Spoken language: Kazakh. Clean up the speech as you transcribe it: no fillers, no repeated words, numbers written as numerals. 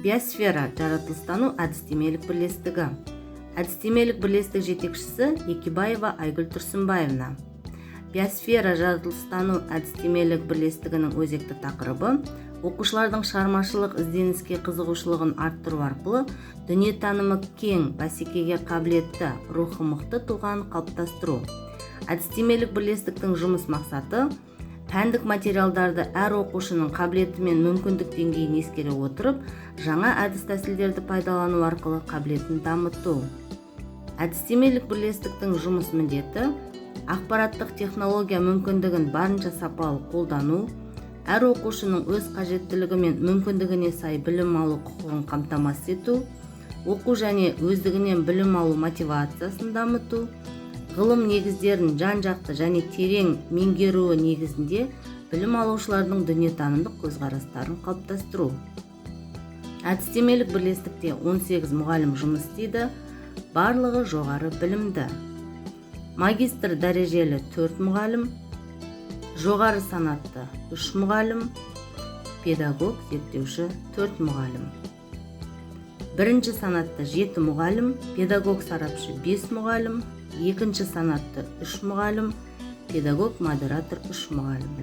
Биосфера жаратылыстану әдістемелік бірлестігі. Әдістемелік бірлестік жетекшісі Екибаева Айгүл Тұрсынбаевна. Биосфера жаратылыстану әдістемелік бірлестігінің өзекті тақырыбы оқушылардың шығармашылық ізденіске қызығушылығын арттыру арқылы дүниетанымы кең, бәсекеге қабілетті, рухы мықты тұлғаны қалыптастыру. Әдістемелік бірлестіктің жұмыс мақсаты пәндік материалдарды әр оқушының қабілеті мен мүмкіндік деңгейін ескере отырып, жаңа әдіс-тәсілдерді пайдалану арқылы қабілетін дамыту. Әдістемелік бірлестіктің жұмыс міндеті ақпараттық технология мүмкіндігін барынша сапалы қолдану, әр оқушының өз қажеттілігі мен мүмкіндігіне сай білім алу құқығын қамтамасыз ету, оқу және өздігінен білім алу мотивациясын дамыту, ғылым негіздерін жан-жақты және терең меңгеруі негізінде білім алушылардың дүниетанымдық көзқарастарын қалыптастыру. Әдістемелік бірлестікте 18 мұғалім жұмыс істейді, барлығы жоғары білімді. Магистр дәрежелі 4 мұғалім, жоғары санатты 3 мұғалім, педагог зерттеуші 4 мұғалім. Бірінші санатты 7 мұғалім, педагог сарапшы 5 мұғалім, екінші санатты 3 мұғалім, педагог модератор 3 мұғалім.